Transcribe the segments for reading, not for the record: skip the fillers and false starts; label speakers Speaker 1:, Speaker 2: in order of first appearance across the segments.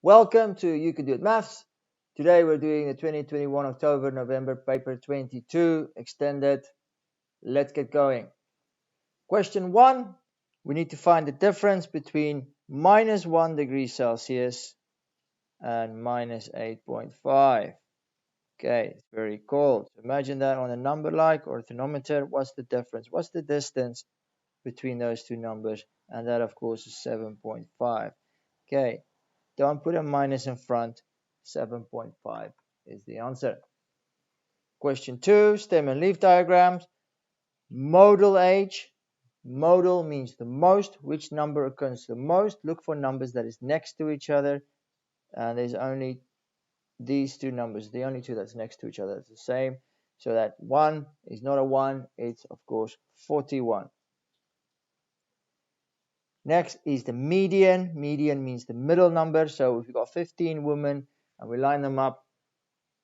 Speaker 1: Welcome to You Can Do It Maths. Today we're doing the 2021 October-November paper 22 extended. Let's get going. Question 1. We need to find the difference between minus 1 degree Celsius and minus 8.5. Okay, it's very cold. Imagine that on a number like or a thermometer. What's the difference? What's the distance between those two numbers? And that, of course, is 7.5. Okay. Don't put a minus in front. 7.5 is the answer. Question 2, stem and leaf diagrams. Modal age. Modal means the most. Which number occurs the most? Look for numbers that is next to each other. And there's only these two numbers. The only two that's next to each other. It's the same. So that 1 is not a 1. It's, of course, 41. Next is the median. Median means the middle number. So if we've got 15 women and we line them up,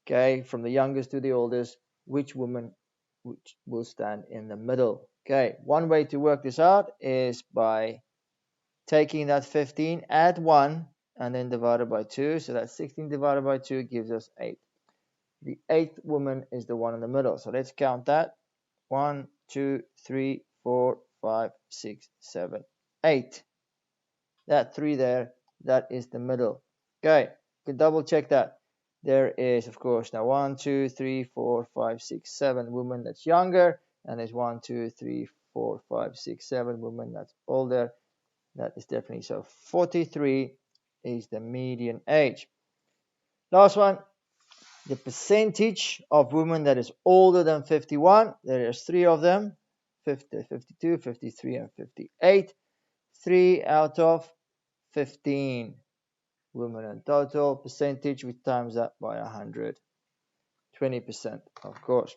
Speaker 1: okay, from the youngest to the oldest, which woman will stand in the middle? Okay, one way to work this out is by taking that 15, add 1, and then divide it by 2. So that 16 divided by 2 gives us 8. The 8th woman is the one in the middle. So let's count that. 1, 2, 3, 4, 5, 6, 7, 8. That 3 there, that is the middle. Okay, you can double check that. There is, of course, now 1, 2, 3, 4, 5, 6, 7 women that's younger, and there's 1, 2, 3, 4, 5, 6, 7 women that's older. That is definitely so. 43 is the median age. Last one, the percentage of women that is older than 51. There is 3 of them, 50, 52, 53, and 58. 3 out of 15 women in total. Percentage, we times that by 100. 20%, of course.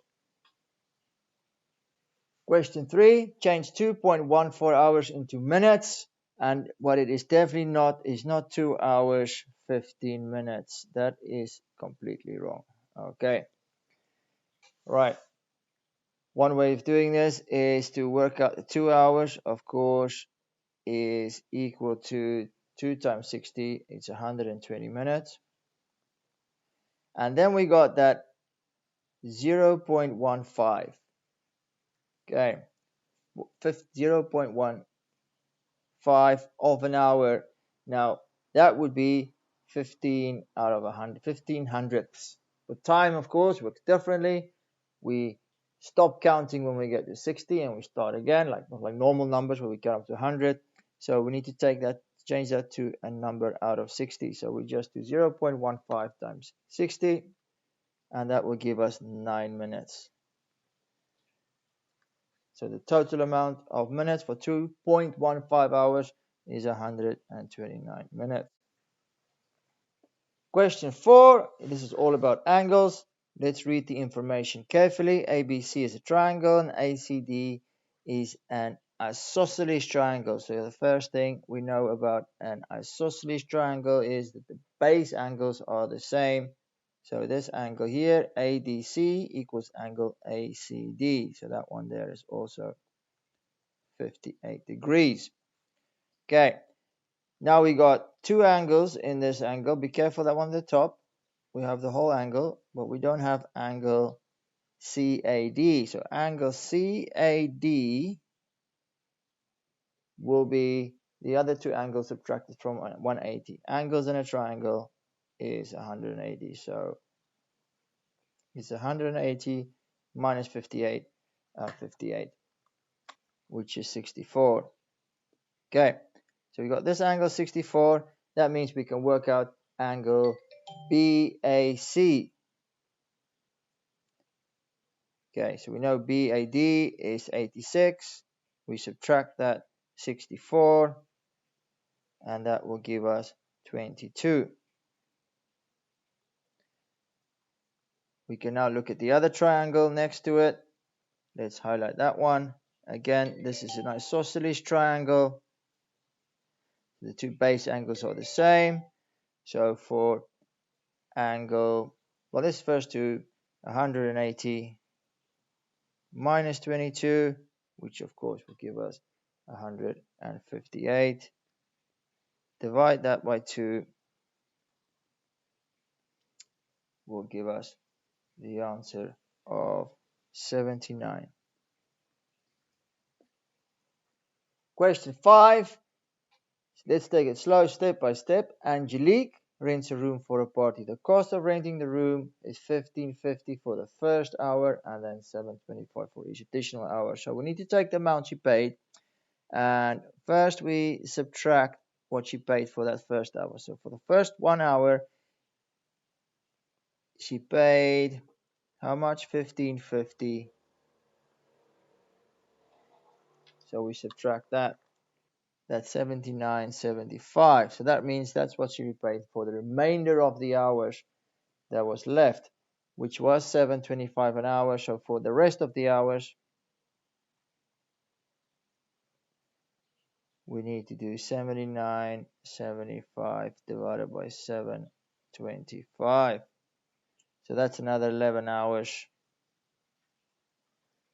Speaker 1: Question 3, change 2.14 hours into minutes. And what it is definitely not is not 2 hours, 15 minutes. That is completely wrong. Okay. Right. One way of doing this is to work out the 2 hours, of course, is equal to 2 times 60. It's 120 minutes. And then we got that 0.15. Okay, 0.15 of an hour. Now that would be 15 out of 100, 15 hundredths. But time, of course, works differently. We stop counting when we get to 60 and we start again, like normal numbers where we count up to 100. So we need to take that, change that to a number out of 60. So we just do 0.15 times 60, and that will give us 9 minutes. So the total amount of minutes for 2.15 hours is 129 minutes. Question 4, this is all about angles. Let's read the information carefully. ABC is a triangle and ACD is an isosceles triangle. So the first thing we know about an isosceles triangle is that the base angles are the same. So this angle here, ADC, equals angle ACD. So that one there is also 58 degrees. Okay, now we got two angles in this angle. Be careful, that one at the top. We have the whole angle, but we don't have angle CAD. So angle CAD will be the other two angles subtracted from 180. Angles in a triangle is 180. So it's 180 minus 58, 58, which is 64. Okay, so we got this angle 64. That means we can work out angle BAC. Okay, so we know BAD is 86. We subtract that 64, and that will give us 22. We can now look at the other triangle next to it. Let's highlight that one. Again, this is an isosceles triangle. The two base angles are the same. So for angle, well, this first to 180 minus 22, which of course will give us 158. Divide that by 2, will give us the answer of 79. Question 5. Let's take it slow, step by step. Angelique rents a room for a party. The cost of renting the room is $15.50 for the first hour and then $7.25 for each additional hour. So we need to take the amount she paid, and first we subtract what she paid for that first hour. So for the first 1 hour, she paid how much? $15.50. So we subtract that. That's $79.75. So that means that's what she paid for the remainder of the hours that was left, which was $7.25 an hour. So for the rest of the hours, we need to do $79.75 divided by 7.25. So that's another 11 hours.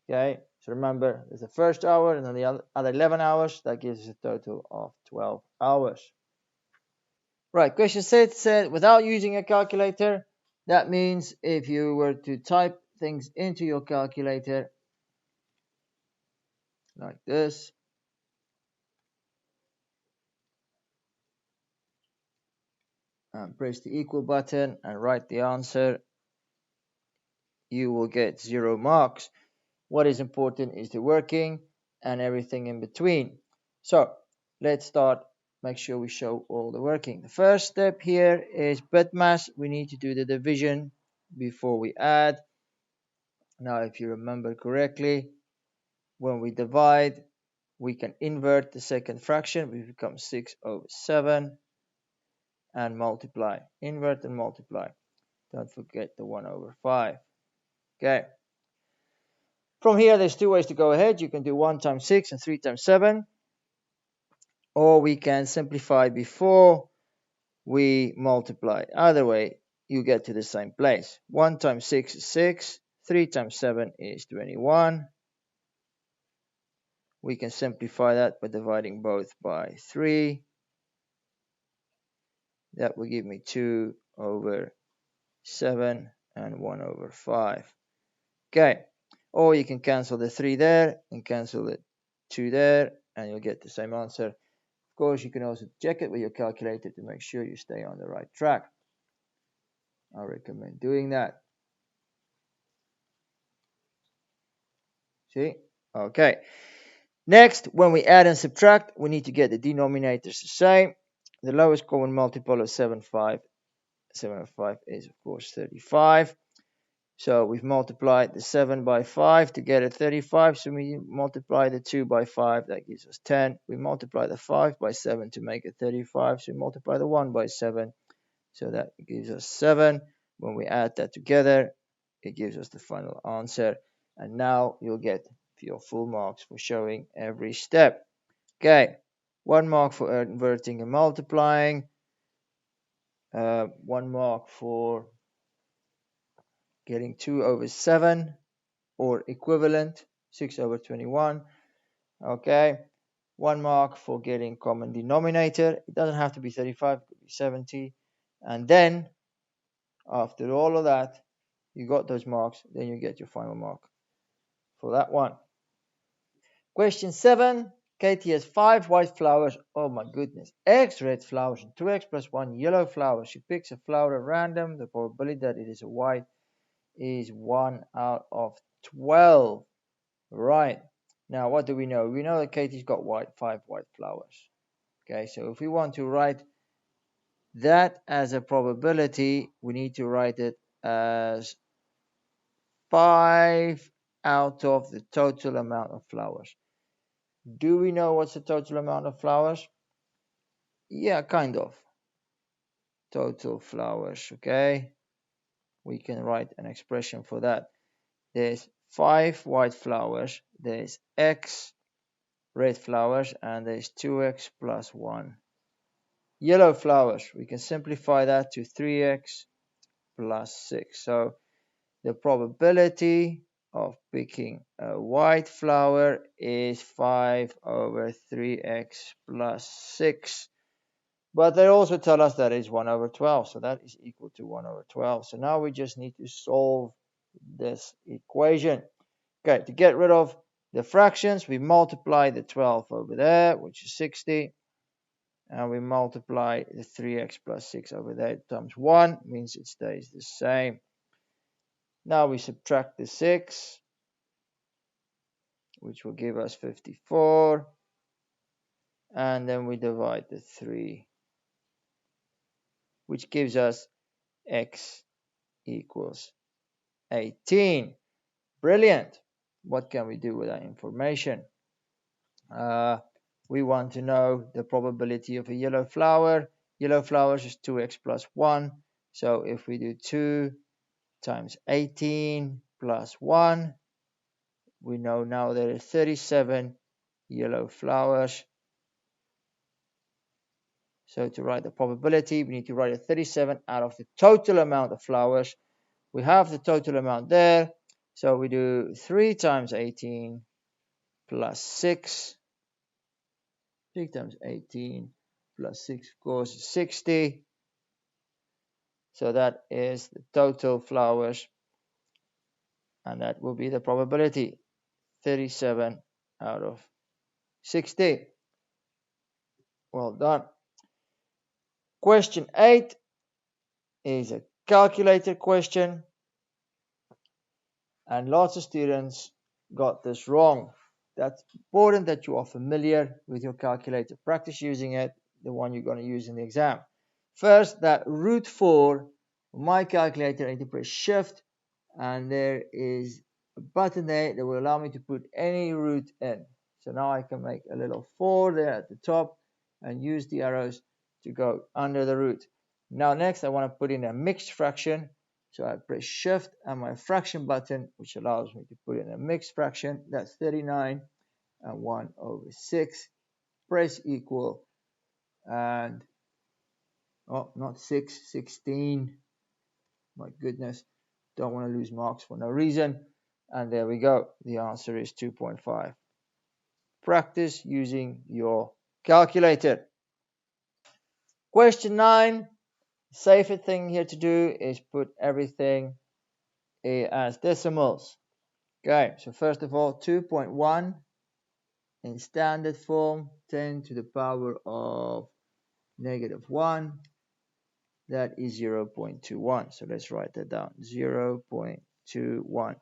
Speaker 1: Okay, so remember, there's the first hour and then the other 11 hours. That gives us a total of 12 hours. Right, question 6 said, without using a calculator, that means if you were to type things into your calculator like this, and press the equal button and write the answer, you will get 0 marks. What is important is the working and everything in between. So let's start. Make sure we show all the working. The first step here is BIDMAS. We need to do the division before we add. Now, if you remember correctly, when we divide, we can invert the second fraction. We become 6/7 and multiply. Invert and multiply. Don't forget the 1/5. Okay. From here, there's 2 ways to go ahead. You can do 1 times 6 and 3 times 7. Or we can simplify before we multiply. Either way, you get to the same place. 1 times 6 is 6. 3 times 7 is 21. We can simplify that by dividing both by 3. That will give me 2/7 and 1/5. Okay. Or you can cancel the 3 there and cancel the 2 there, and you'll get the same answer. Of course, you can also check it with your calculator to make sure you stay on the right track. I recommend doing that. See? Okay. Next, when we add and subtract, we need to get the denominators the same. The lowest common multiple of 7/5 is, of course, 35. So we've multiplied the 7 by 5 to get a 35. So we multiply the 2 by 5, that gives us 10. We multiply the 5 by 7 to make it 35. So we multiply the 1 by 7. So that gives us 7. When we add that together, it gives us the final answer. And now you'll get your full marks for showing every step. Okay, 1 mark for inverting and multiplying. 1 mark for getting 2/7 or equivalent, 6/21. Okay, 1 mark for getting common denominator. It doesn't have to be 35, it could be 70. And then after all of that, you got those marks, then you get your final mark for that one. Question 7. Katie has 5 white flowers. Oh my goodness. X red flowers and 2x plus 1 yellow flower. She picks a flower at random. The probability that it is a white is 1 out of 12. Right. Now, what do we know? We know that Katie's got 5 white flowers. Okay, so if we want to write that as a probability, we need to write it as 5 out of the total amount of flowers. Do we know what's the total amount of flowers? Yeah, kind of. Total flowers, okay? We can write an expression for that. There's 5 white flowers, there's X red flowers, and there's 2x plus 1 yellow flowers. We can simplify that to 3x plus 6. So the probability of picking a white flower is 5/3x plus 6. But they also tell us that it's 1 over 12, so that is equal to 1 over 12. So now we just need to solve this equation. Okay, to get rid of the fractions, we multiply the 12 over there, which is 60, and we multiply the 3x plus 6 over there times 1, means it stays the same. Now we subtract the 6, which will give us 54, and then we divide the 3, which gives us x equals 18. Brilliant. What can we do with that information? We want to know the probability of a yellow flower. Yellow flowers is 2x plus 1. So if we do 2 times 18 plus 1, we know now there are 37 yellow flowers. So to write the probability, we need to write a 37 out of the total amount of flowers. We have the total amount there. So we do 3 times 18 plus 6. 3 times 18 plus 6, of course, is 60. So that is the total flowers. And that will be the probability. 37 out of 60. Well done. Question 8 is a calculator question. And lots of students got this wrong. That's important that you are familiar with your calculator. Practice using it, the one you're going to use in the exam. First, that root 4, my calculator, I need to press shift, and there is a button there that will allow me to put any root in. So now I can make a little 4 there at the top and use the arrows to go under the root. Now next I want to put in a mixed fraction. So I press shift and my fraction button, which allows me to put in a mixed fraction. That's 39 and 1 over 6. Press equal, and oh, not 6, 16. My goodness, don't want to lose marks for no reason. And there we go. The answer is 2.5. Practice using your calculator. Question 9. Safer thing here to do is put everything as decimals. Okay, so first of all, 2.1 in standard form, 10 to the power of -1. That is 0.21. So let's write that down. 0.21.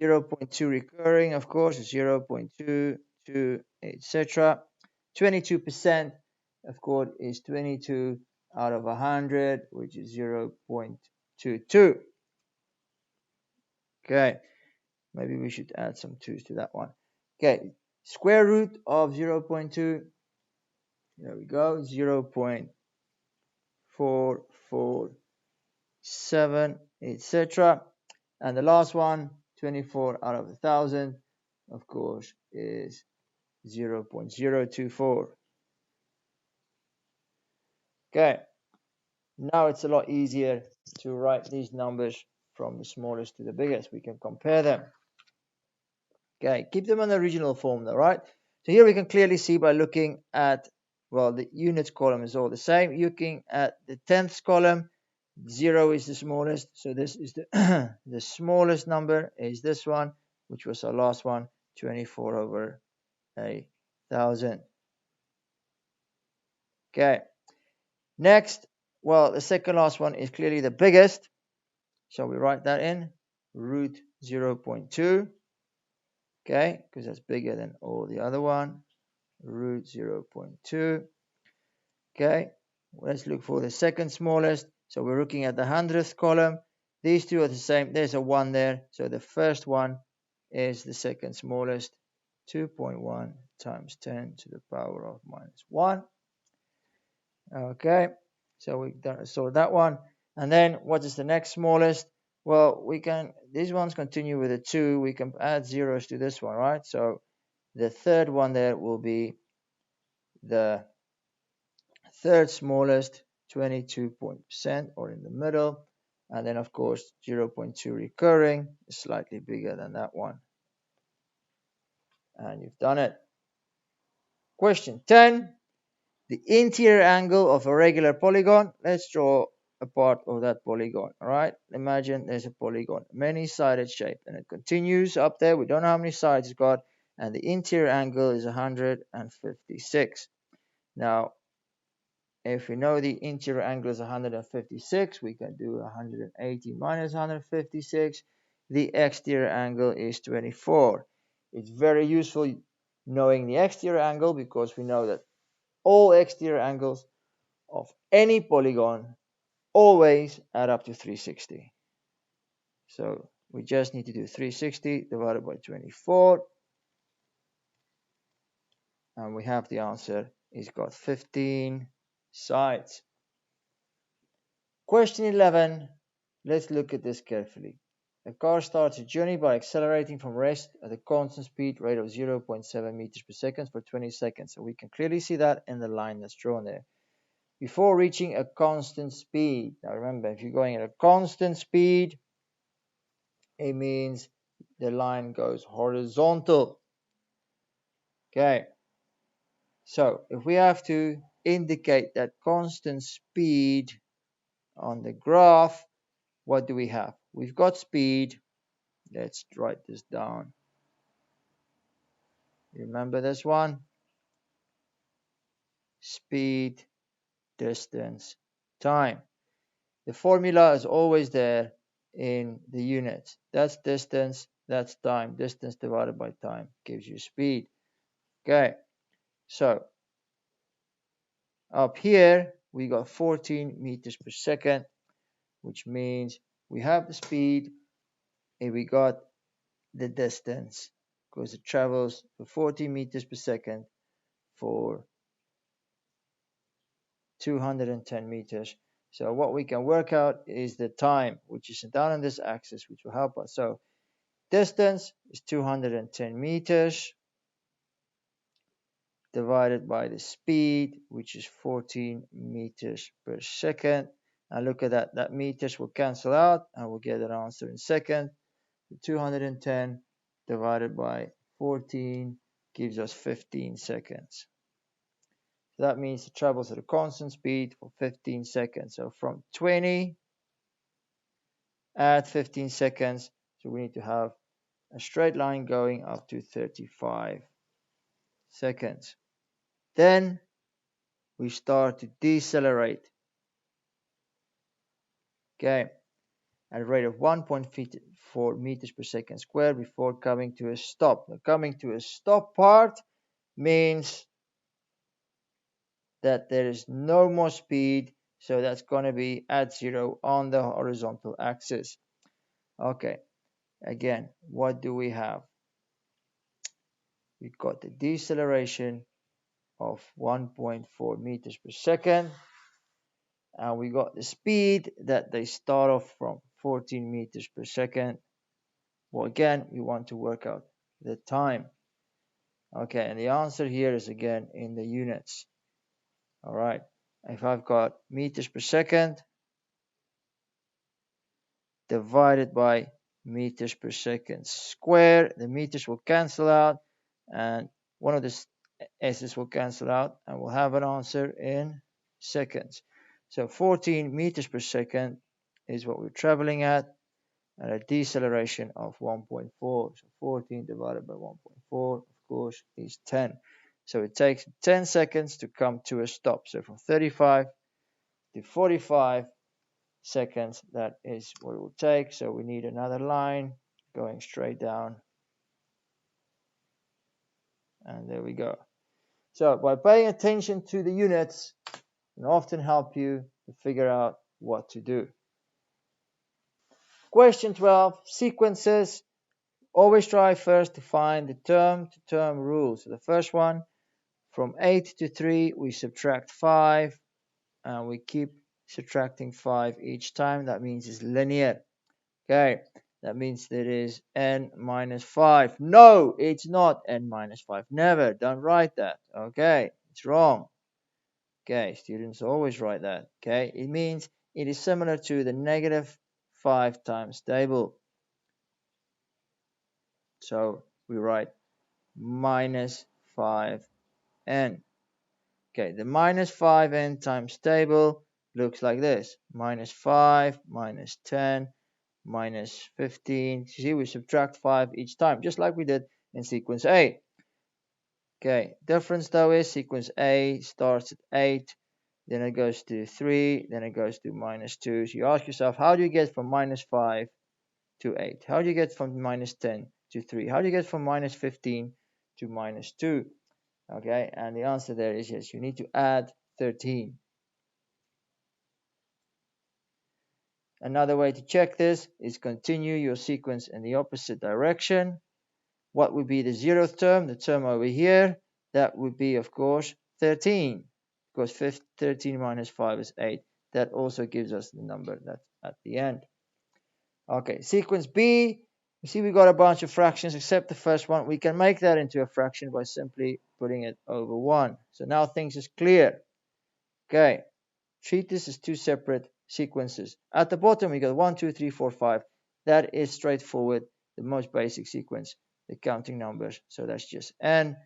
Speaker 1: 0.2 recurring, of course, 0.22, etc. 22%, of course, is 22 out of 100, which is 0.22. Okay, maybe we should add some 2's to that one. Okay, square root of 0.2, there we go, 0.447, etc. And the last one, 24 out of 1,000, of course, is 0.024. Okay, now it's a lot easier to write these numbers from the smallest to the biggest. We can compare them. Okay, keep them in the original form though, right? So here we can clearly see by looking at, well, the units column is all the same. Looking at the tenths column, 0 is the smallest. So this is the, the smallest number is this one, which was our last one, 24 over 1,000. Okay, next, well, the second last one is clearly the biggest. So we write that in, root 0.2. Okay, because that's bigger than all the other one, root 0.2. Okay, let's look for the second smallest. So we're looking at the hundredth column. These two are the same. There's a 1 there. So the first one is the second smallest, 2.1 times 10 to the power of -1. Okay, so we saw that one. And then what is the next smallest? Well, we can, these ones continue with a 2. We can add zeros to this one, right? So the third one there will be the third smallest, 22% or in the middle. And then, of course, 0.2 recurring is slightly bigger than that one. And you've done it. Question 10. the interior angle of a regular polygon. Let's draw a part of that polygon. All right, imagine there's a polygon, many-sided shape, and it continues up there. We don't know how many sides it's got, and the interior angle is 156. Now, if we know the interior angle is 156, we can do 180 minus 156. The exterior angle is 24. It's very useful knowing the exterior angle because we know that all exterior angles of any polygon always add up to 360. So we just need to do 360 divided by 24. And we have the answer. It's got 15 sides. Question 11. Let's look at this carefully. A car starts a journey by accelerating from rest at a constant speed rate of 0.7 meters per second for 20 seconds. So we can clearly see that in the line that's drawn there. Before reaching a constant speed. Now remember, if you're going at a constant speed, it means the line goes horizontal. Okay. So if we have to indicate that constant speed on the graph, what do we have? We've got speed. Let's write this down. Remember this one? Speed, distance, time. The formula is always there in the units. That's distance, that's time. Distance divided by time gives you speed. Okay, so up here we got 14 meters per second, which means we have the speed and we got the distance because it travels for 40 meters per second for 210 meters. So what we can work out is the time, which is down on this axis, which will help us. So distance is 210 meters divided by the speed, which is 14 meters per second. And look at that, that meters will cancel out and we'll get an answer in second. 210 divided by 14 gives us 15 seconds. So that means it travels at a constant speed for 15 seconds. So from 20 at 15 seconds, so we need to have a straight line going up to 35 seconds. Then we start to decelerate. Okay, at a rate of 1.4 meters per second squared before coming to a stop. The coming to a stop part means that there is no more speed, so that's going to be at zero on the horizontal axis. Okay, again, what do we have? We've got the deceleration of 1.4 meters per second, and we got the speed that they start off from 14 meters per second. Well, again, we want to work out the time. Okay, and the answer here is again in the units. All right, if I've got meters per second divided by meters per second square, the meters will cancel out and one of the s's will cancel out and we'll have an answer in seconds. So 14 meters per second is what we're traveling at and a deceleration of 1.4. So 14 divided by 1.4, of course, is 10. So it takes 10 seconds to come to a stop. So from 35 to 45 seconds, that is what it will take. So we need another line going straight down. And there we go. So by paying attention to the units, it can often help you to figure out what to do. Question 12, sequences. Always try first to find the term-to-term rule. So the first one, from 8 to 3, we subtract 5, and we keep subtracting 5 each time. That means it's linear. Okay, that means there is n minus 5. No, it's not n minus 5. Never, don't write that. Okay, it's wrong. Okay, students always write that. Okay, it means it is similar to the negative 5 times table. So we write minus 5n. Okay, the minus 5n times table looks like this. Minus 5, minus 10, minus 15. You see, we subtract 5 each time, just like we did in sequence A. Okay, difference though is sequence A starts at 8, then it goes to 3, then it goes to minus 2. So you ask yourself, how do you get from minus 5 to 8? How do you get from minus 10 to 3? How do you get from minus 15 to minus 2? Okay, and the answer there is yes, you need to add 13. Another way to check this is continue your sequence in the opposite direction. What would be the 0th term? The term over here, that would be, of course, 13. Because 13 minus 5 is 8. That also gives us the number that's at the end. Okay, sequence B. You see we got a bunch of fractions except the first one. We can make that into a fraction by simply putting it over 1. So now things is clear. Okay, treat this as two separate sequences. At the bottom we got 1, 2, 3, 4, 5. That is straightforward, the most basic sequence, the counting numbers. So that's just n.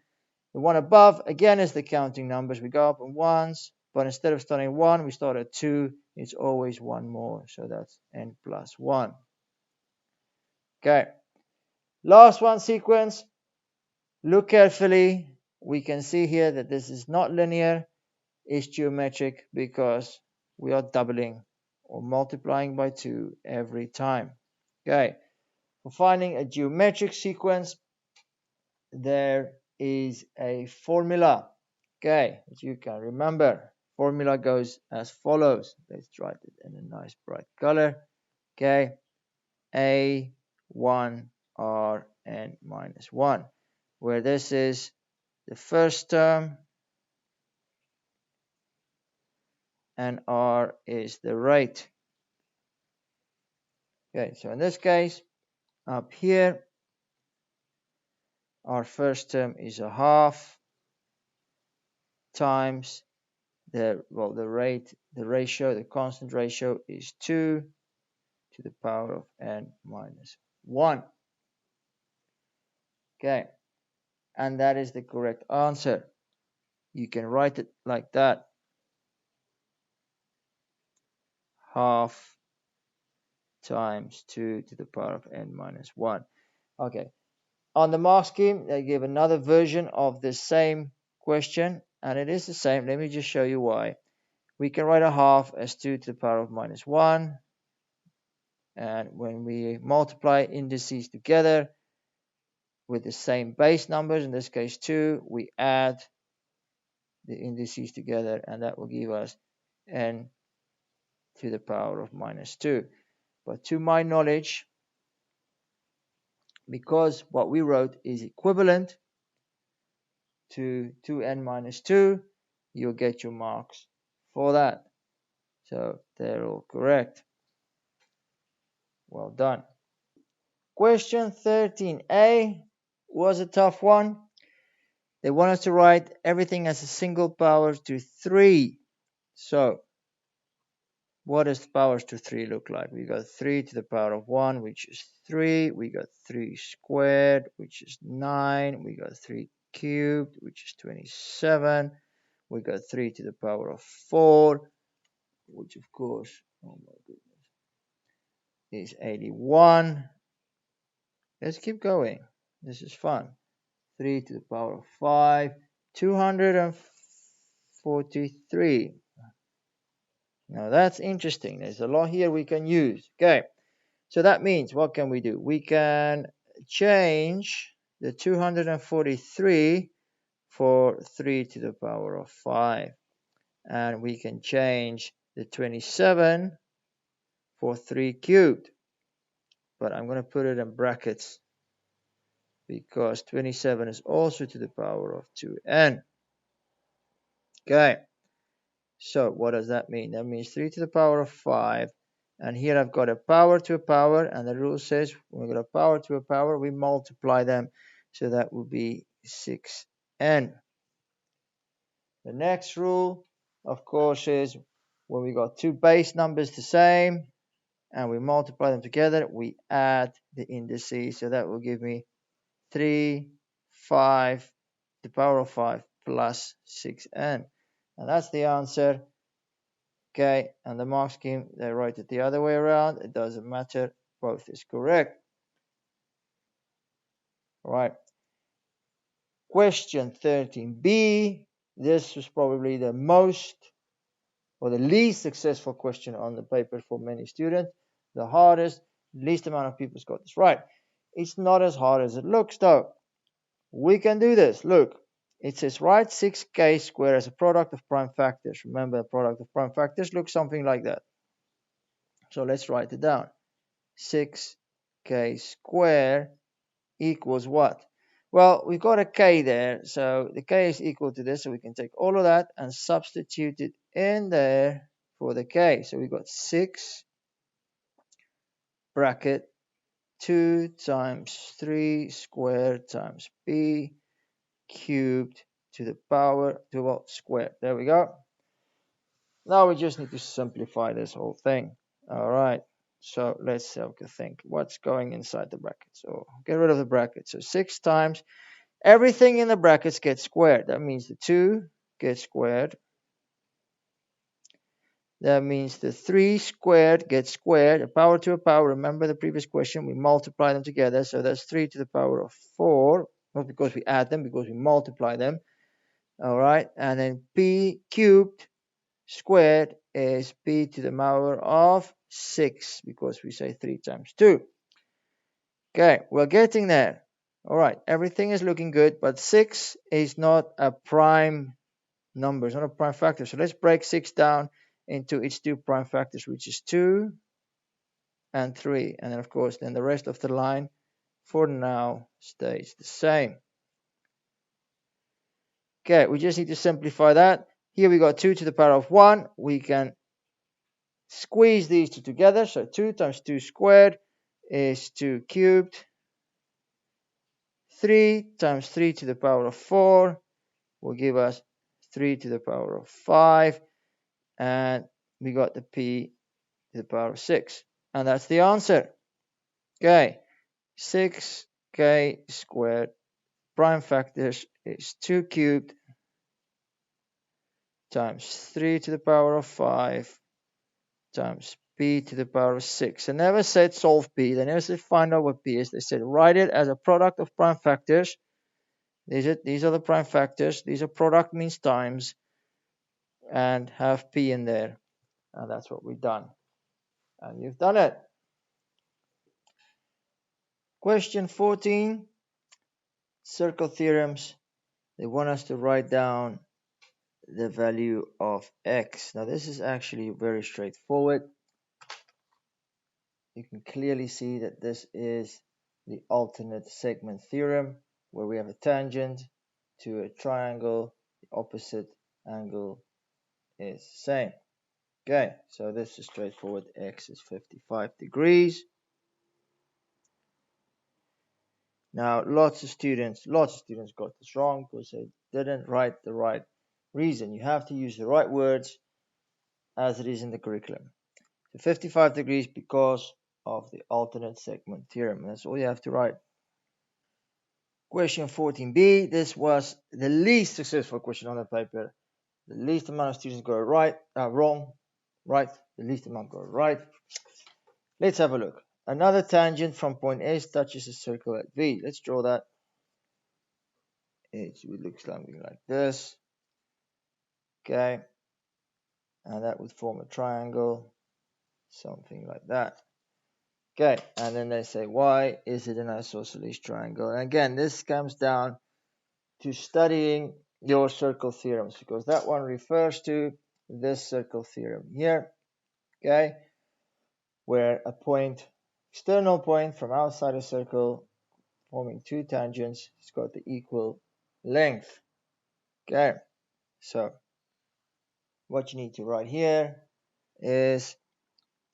Speaker 1: The one above again is the counting numbers. We go up in ones, but instead of starting 1, we start at 2. It's always one more, so that's n plus 1. Okay, last one sequence. Look carefully. We can see here that this is not linear, it's geometric because we are doubling or multiplying by 2 every time. Okay, for finding a geometric sequence, there is a formula. Okay, as you can remember, formula goes as follows. Let's write it in a nice bright color. Okay, A1 R n minus 1, where this is the first term and R is the rate. Okay, so in this case, up here, our first term is a half times the rate, the ratio, the constant ratio is 2 to the power of n minus 1. Okay, and that is the correct answer. You can write it like that. Half times 2 to the power of n minus 1. Okay, on the mark scheme, they give another version of the same question, and it is the same. Let me just show you why. We can write a half as 2 to the power of minus 1. And when we multiply indices together with the same base numbers, in this case 2, we add the indices together, and that will give us n to the power of minus 2. But to my knowledge, because what we wrote is equivalent to 2n minus 2, you'll get your marks for that. So they're all correct. Well done. Question 13a was a tough one. They want us to write everything as a single powers to 3. So what does powers to 3 look like? We got 3 to the power of 1, which is 3. We got 3 squared, which is 9. We got 3 cubed, which is 27. We got 3 to the power of 4, which of course, oh my goodness, is 81. Let's keep going. This is fun. 3 to the power of 5, 243. Now that's interesting. There's a lot here we can use. Okay, so that means what can we do? We can change the 243 for 3 to the power of 5. And we can change the 27 for 3 cubed. But I'm going to put it in brackets because 27 is also to the power of 2n. Okay, so what does that mean? That means 3 to the power of 5. And here I've got a power to a power, and the rule says when we've got a power to a power, we multiply them. So that would be 6n. The next rule, of course, is when we got two base numbers the same, and we multiply them together, we add the indices. So that will give me 3, 5, the power of 5 plus 6n. And that's the answer. Okay, and the mark scheme, they write it the other way around. It doesn't matter. Both is correct. All right. Question 13b. This was probably the most or the least successful question on the paper for many students. The hardest, least amount of people got this right. It's not as hard as it looks though. We can do this. Look, it says write 6k squared as a product of prime factors. Remember, a product of prime factors looks something like that. So let's write it down. 6k squared equals what? Well, we've got a k there, so the k is equal to this, so we can take all of that and substitute it in there for the k. So we've got 6 bracket 2 times 3 squared times b cubed to the power 2 squared. There we go. Now we just need to simplify this whole thing. All right. So let's have a think. What's going inside the brackets? So get rid of the brackets. So 6 times everything in the brackets gets squared. That means the 2 gets squared. That means the 3 squared gets squared. A power to a power. Remember the previous question, we multiply them together. So that's 3 to the power of 4. Not because we add them, because we multiply them. All right. And then p cubed squared is p to the power of 6, because we say 3 times 2. Okay, we're getting there. All right, everything is looking good, but 6 is not a prime number. It's not a prime factor. So let's break 6 down into its 2 prime factors, which is 2 and 3. And then, of course, then the rest of the line for now stays the same. Okay, we just need to simplify that. Here we got 2 to the power of 1. We can squeeze these two together. So 2 times 2 squared is 2 cubed. 3 times 3 to the power of 4 will give us 3 to the power of 5. And we got the p to the power of 6. And that's the answer. Okay, 6k squared prime factors is 2 cubed times 3 to the power of 5 times p to the power of 6. They never said solve p. They never said find out what p is. They said write it as a product of prime factors. These are the prime factors. These are product means times. And have p in there. And that's what we've done. And you've done it. Question 14. Circle theorems. They want us to write down the value of x. Now this is actually very straightforward. You can clearly see that this is the alternate segment theorem, where we have a tangent to a triangle. The opposite angle is the same. Okay, so this is straightforward. X is 55 degrees. Now, lots of students got this wrong because they didn't write the right reason. You have to use the right words as it is in the curriculum. So 55 degrees because of the alternate segment theorem. That's all you have to write. Question 14b. This was the least successful question on the paper. The least amount of students got it wrong. The least amount got it right. Let's have a look. Another tangent from point S touches a circle at V. Let's draw that. It would look something like this. Okay. And that would form a triangle. Something like that. Okay. And then they say, why is it an isosceles triangle? And again, this comes down to studying your circle theorems, because that one refers to this circle theorem here. Okay. Where a point, external point from outside a circle, forming two tangents, it's got the equal length. Okay, so what you need to write here is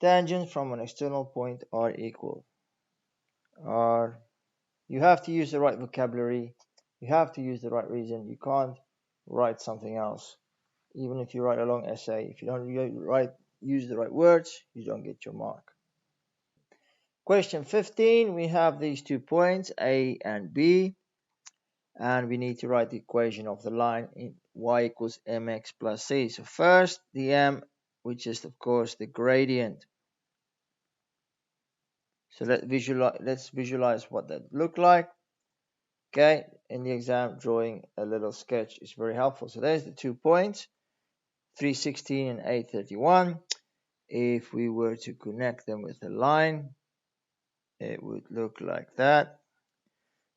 Speaker 1: tangents from an external point are equal. You have to use the right vocabulary. You have to use the right reason. You can't write something else. Even if you write a long essay, if you don't use the right words, you don't get your mark. Question 15, we have these 2 points, A and B, and we need to write the equation of the line y equals mx plus c. So first the m, which is of course the gradient. So let's visualize what that look like. Okay, in the exam, drawing a little sketch is very helpful. So there's the 2 points, 316 and 831. If we were to connect them with a line, it would look like that.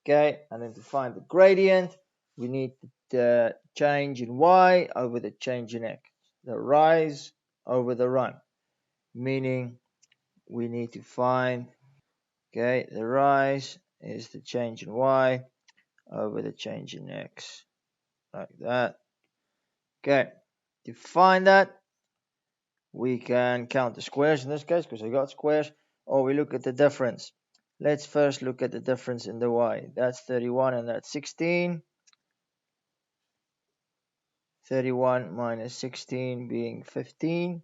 Speaker 1: Okay, and then to find the gradient, we need the change in y over the change in x, the rise over the run, meaning we need to find, okay, the rise is the change in y over the change in x, like that. Okay, to find that, we can count the squares in this case because I got squares, or we look at the difference. Let's first look at the difference in the y. That's 31 and that's 16. 31 minus 16 being 15.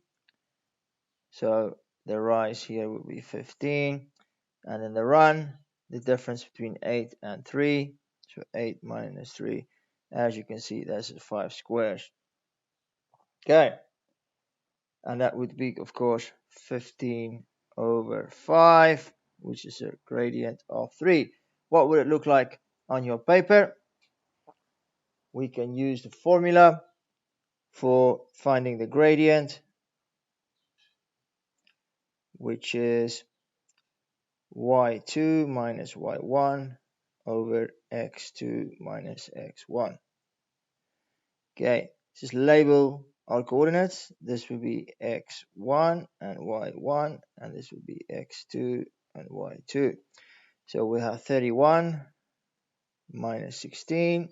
Speaker 1: So the rise here will be 15. And in the run, the difference between 8 and 3. So 8 minus 3. As you can see, that's 5 squares. Okay. And that would be, of course, 15 over 5, which is a gradient of 3. What would it look like on your paper? We can use the formula for finding the gradient, which is y2 minus y1 over x2 minus x1. Okay, just label our coordinates. This will be x1 and y1, and this will be x2 and y2. So we have 31 minus 16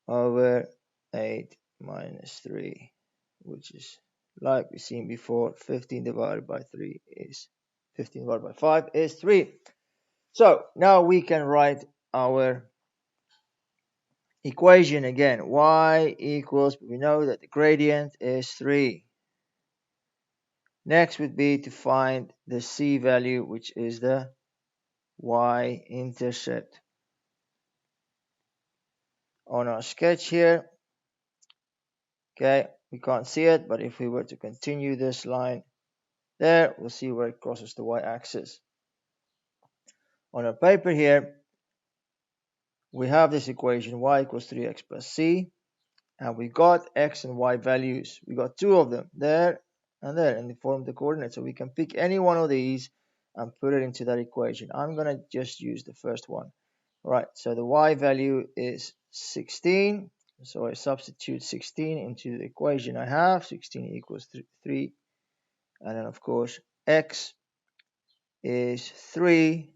Speaker 1: over 8 minus 3, which is, like we've seen before, 15 divided by 3 is 15 divided by 5 is 3. So now we can write our equation again. Y equals, we know that the gradient is 3. Next would be to find the c value, which is the y-intercept. On our sketch here, okay, we can't see it, but if we were to continue this line there, we'll see where it crosses the y-axis. On our paper here, we have this equation, y equals 3x plus c, and we got x and y values. We got 2 of them, there and there, in the form of the coordinates. So we can pick any one of these and put it into that equation. I'm going to just use the first one. All right, so the y value is 16. So I substitute 16 into the equation I have. 16 equals 3. And then, of course, x is 3.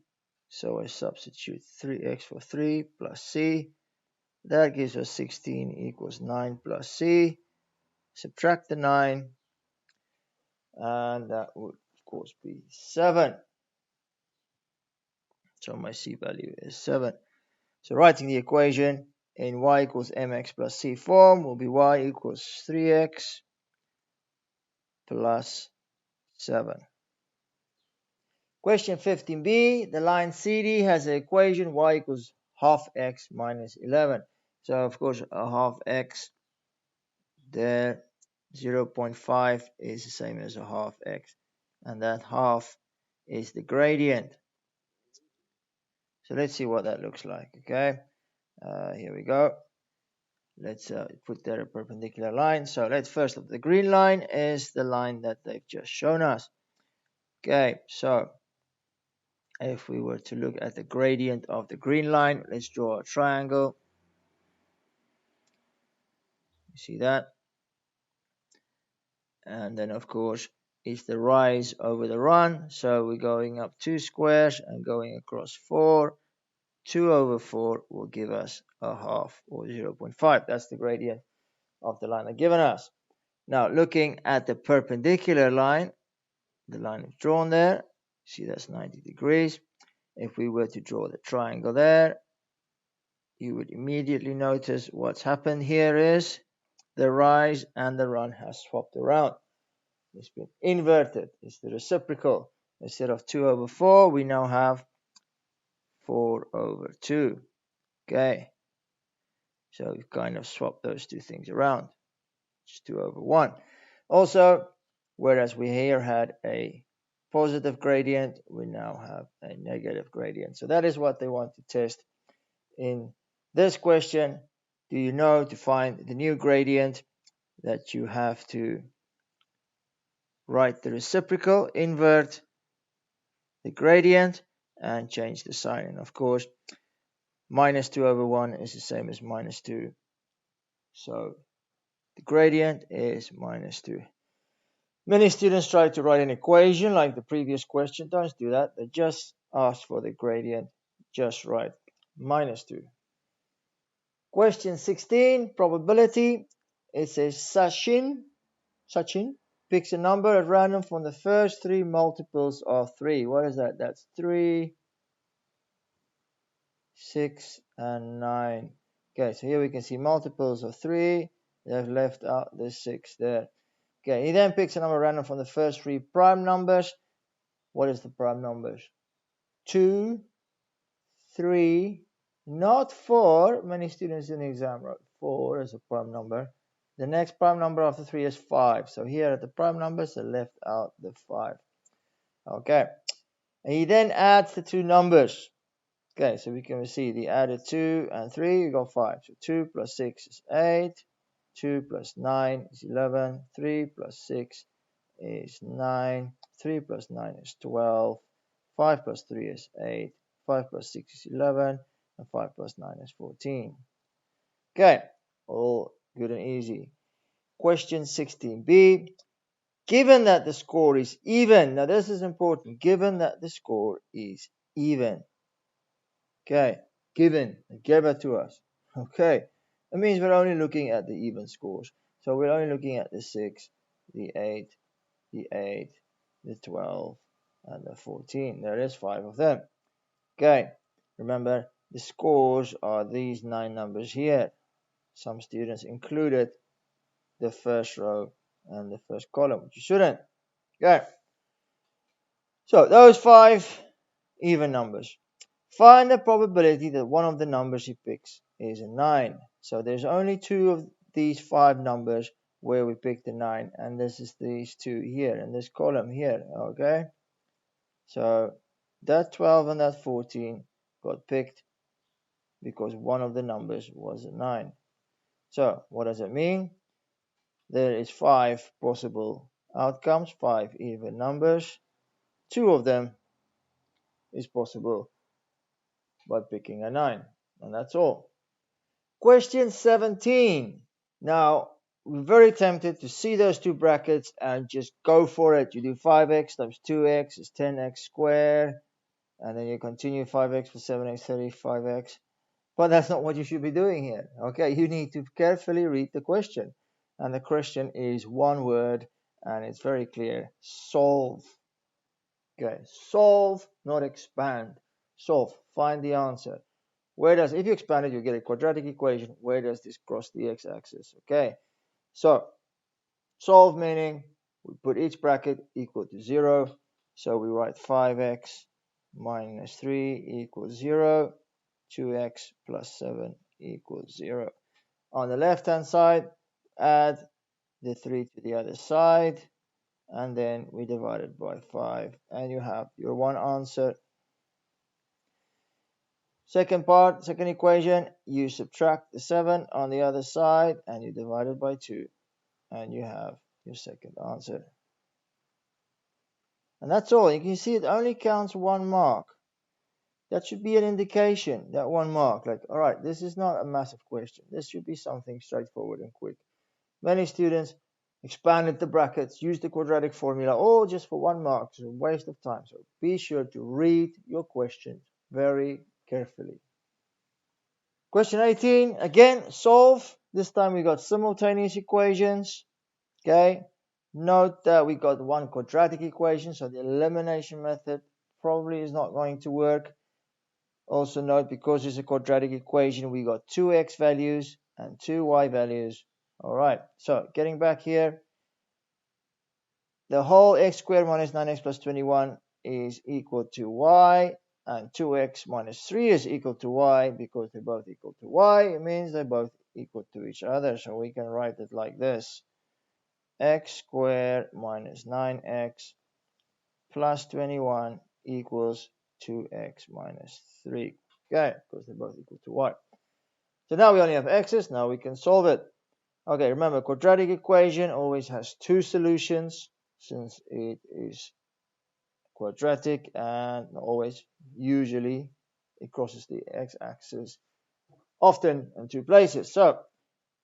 Speaker 1: So I substitute 3x for 3 plus c. That gives us 16 equals 9 plus c. Subtract the 9. And that would, of course, be 7. So my c value is 7. So writing the equation in y equals mx plus c form will be y equals 3x plus 7. Question 15b, the line CD has an equation y equals half x minus 11. So of course a half x there, 0.5 is the same as a half x, and that half is the gradient. So let's see what that looks like. Okay, here we go. Let's put there a perpendicular line. So let's first look. The green line is the line that they've just shown us. Okay, so if we were to look at the gradient of the green line, let's draw a triangle. You see that? And then of course it's the rise over the run. So we're going up 2 squares and going across 4. 2 over 4 will give us a half, or 0.5. That's the gradient of the line they've given us. Now looking at the perpendicular line, the line is drawn there. See, that's 90 degrees. If we were to draw the triangle there, you would immediately notice what's happened here is the rise and the run has swapped around. It's been inverted. It's the reciprocal. Instead of 2 over 4, we now have 4 over 2. Okay. So we kind of swap those two things around. It's 2 over 1. Also, whereas we here had a positive gradient, we now have a negative gradient. So that is what they want to test in this question. Do you know to find the new gradient that you have to write the reciprocal, invert the gradient, and change the sign? And of course, minus 2 over 1 is the same as minus 2. So the gradient is minus 2. Many students try to write an equation like the previous question. Don't do that. They just ask for the gradient. Just write minus 2. Question 16, probability. It says Sachin picks a number at random from the first 3 multiples of 3. What is that? That's 3, 6, and 9. Okay, so here we can see multiples of 3. They've left out the 6 there. Okay, he then picks a number random from the first 3 prime numbers. What is the prime numbers? 2, 3, not 4. Many students in the exam wrote 4 as a prime number. The next prime number after 3 is 5. So here at the prime numbers, they left out the 5. Okay, and he then adds the 2 numbers. Okay, so we can see the added 2 and 3, we got 5. So 2 plus 6 is 8. 2 plus 9 is 11. 3 plus 6 is 9. 3 plus 9 is 12. 5 plus 3 is 8. 5 plus 6 is 11. And 5 plus 9 is 14. Okay, all good and easy. Question 16b. Given that the score is even, now this is important, given that the score is even. Okay, given, gave it to us. Okay, it means we're only looking at the even scores. So we're only looking at the 6, the 8, the 8, the 12, and the 14. There is 5 of them. Okay, remember the scores are these 9 numbers here. Some students included the first row and the first column, which you shouldn't. Okay, so those 5 even numbers. Find the probability that one of the numbers he picks is a 9. So there's only 2 of these 5 numbers where we pick the 9, and this is these 2 here in this column here. Okay, so that 12 and that 14 got picked because one of the numbers was a 9. So what does it mean? There is 5 possible outcomes, 5 even numbers. 2 of them is possible by picking a 9, and that's all. Question 17. Now, we're very tempted to see those 2 brackets and just go for it. You do 5x times 2x is 10x squared, and then you continue 5x plus 7x, 35x. But that's not what you should be doing here. Okay, you need to carefully read the question. And the question is one word, and it's very clear. Solve. Okay, solve, not expand. Solve. Find the answer. Where does, if you expand it, you get a quadratic equation. Where does this cross the x-axis? Okay, so solve meaning we put each bracket equal to 0. So we write 5x minus 3 equals 0. 2x plus 7 equals 0. On the left hand side, add the 3 to the other side, and then we divide it by 5, and you have your one answer. Second part, second equation, you subtract the 7 on the other side, and you divide it by 2, and you have your second answer. And that's all. You can see it only counts 1 mark. That should be an indication, that 1 mark, like, all right, this is not a massive question. This should be something straightforward and quick. Many students expanded the brackets, used the quadratic formula, all just for 1 mark. It's a waste of time. So be sure to read your questions very carefully. Question 18, again, solve. This time we got simultaneous equations. Okay, note that we got 1 quadratic equation, so the elimination method probably is not going to work. Also note, because it's a quadratic equation, we got 2 x values and 2 y values. All right, so getting back here, the whole x squared minus 9x plus 21 is equal to y, and 2x minus 3 is equal to y. Because they're both equal to y, it means they're both equal to each other. So we can write it like this: x squared minus 9x plus 21 equals 2x minus 3. Okay, because they're both equal to y. So now we only have x's. Now we can solve it. Okay, remember, quadratic equation always has two solutions since it is quadratic, and not always, usually it crosses the x-axis often in two places. So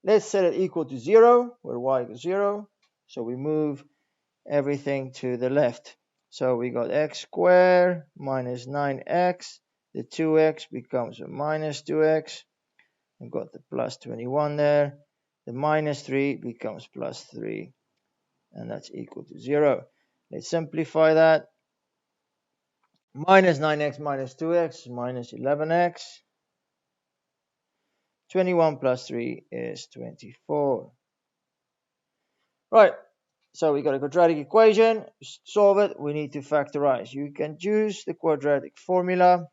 Speaker 1: let's set it equal to 0 where y equals 0. So we move everything to the left. So we got x squared minus 9x. The 2x becomes a minus 2x. We've got the plus 21 there. The minus 3 becomes plus 3. And that's equal to 0. Let's simplify that. Minus 9x minus 2x minus 11x. 21 plus 3 is 24. Right, so we got a quadratic equation. To solve it, we need to factorize. You can use the quadratic formula,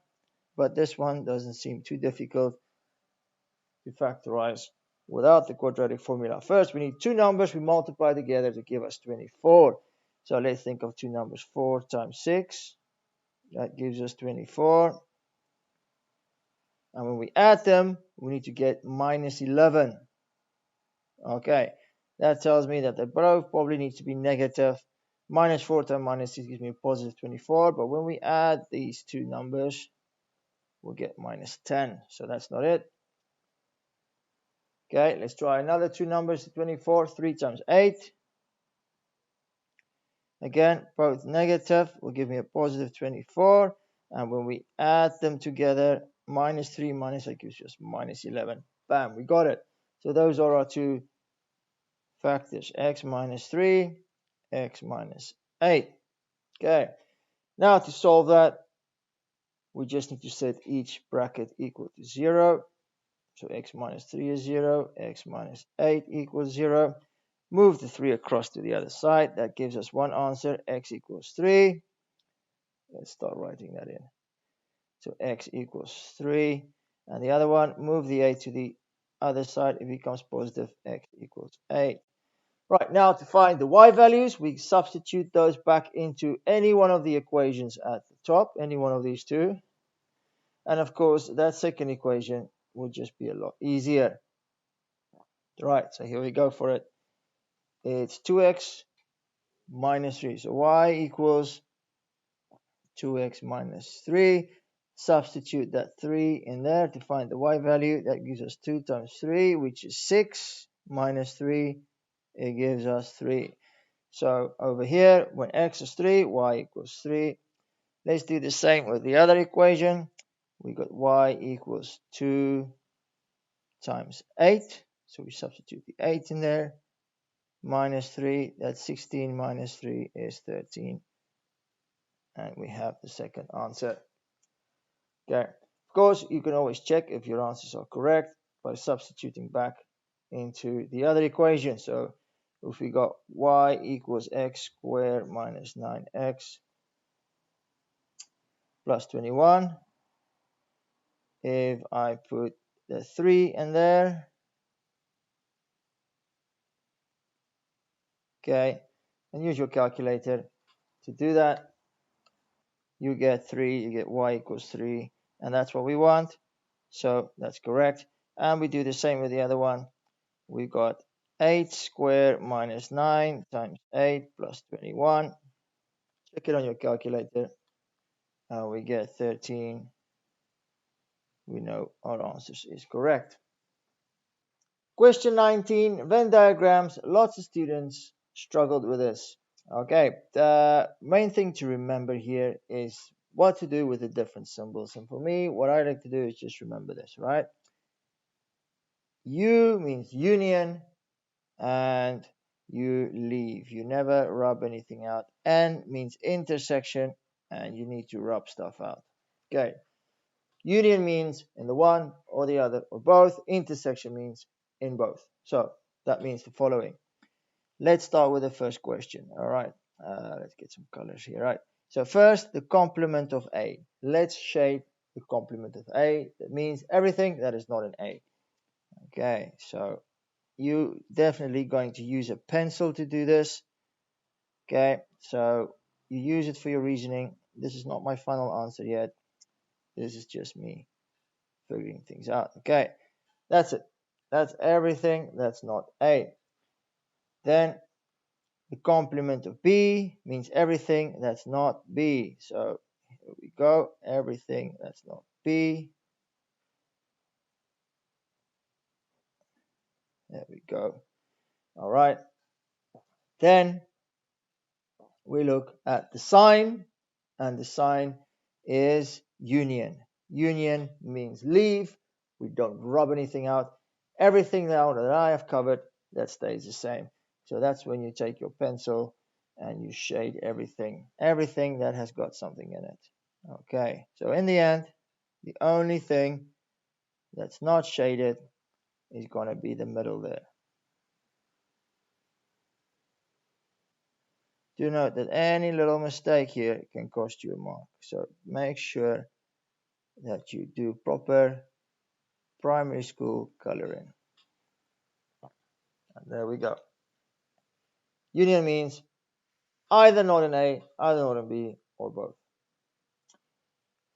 Speaker 1: but this one doesn't seem too difficult to factorize without the quadratic formula. First, we need two numbers we multiply together to give us 24. So let's think of two numbers. 4 times 6, that gives us 24. And when we add them, we need to get minus 11. Okay, that tells me that they both probably need to be negative. Minus 4 times minus 6 gives me a positive 24. But when we add these two numbers, we'll get minus 10. So that's not it. Okay, let's try another two numbers. 24, 3 times 8. Again, both negative will give me a positive 24. And when we add them together, minus 3 minus 8 gives us minus 11. Bam, we got it. So those are our two factors, x minus 3, x minus 8. Okay, now to solve that, we just need to set each bracket equal to 0. So x minus 3 is 0, x minus 8 equals 0. Move the 3 across to the other side. That gives us one answer, x equals 3. Let's start writing that in. So x equals 3. And the other one, move the 8 to the other side. It becomes positive, x equals 8. Right, now to find the y values, we substitute those back into any one of the equations at the top, any one of these two. And of course, that second equation will just be a lot easier. Right, so here we go for it. It's 2x minus 3. So y equals 2x minus 3. Substitute that 3 in there to find the y value. That gives us 2 times 3, which is 6, minus 3. It gives us 3. So over here, when x is 3, y equals 3. Let's do the same with the other equation. We got y equals 2 times 8. So we substitute the 8 in there. Minus 3, that's 16 minus 3 is 13. And we have the second answer. Okay. Of course, you can always check if your answers are correct by substituting back into the other equation. So if we got y equals x squared minus 9x plus 21, if I put the 3 in there, okay, and use your calculator to do that, you get 3, you get y equals 3, and that's what we want. So that's correct. And we do the same with the other one. We got 8 squared minus 9 times 8 plus 21. Check it on your calculator. We get 13. We know our answers is correct. Question 19, Venn diagrams. Lots of students struggled with this. Okay, the main thing to remember here is what to do with the different symbols. And for me, what I like to do is just remember this, right? U means union, and you leave. You never rub anything out. N means intersection, and you need to rub stuff out. Okay. Union means in the one or the other or both. Intersection means in both. So that means the following. Let's start with the first question. All right. Let's get some colors here. Right. So first, the complement of A. Let's shape the complement of A. That means everything that is not an A. Okay, so you definitely going to use a pencil to do this. Okay, so you use it for your reasoning. This is not my final answer yet. This is just me figuring things out. Okay, that's it. That's everything that's not A. Then the complement of B means everything that's not B. So here we go. Everything that's not B. There we go. All right. Then we look at the sign, and the sign is union. Union means leave. We don't rub anything out. Everything now that I have covered, that stays the same. So that's when you take your pencil and you shade everything that has got something in it. Okay, so in the end, the only thing that's not shaded is going to be the middle there. Do note that any little mistake here can cost you a mark. So make sure that you do proper primary school coloring. And there we go. Union means either not an A, either not an B, or both.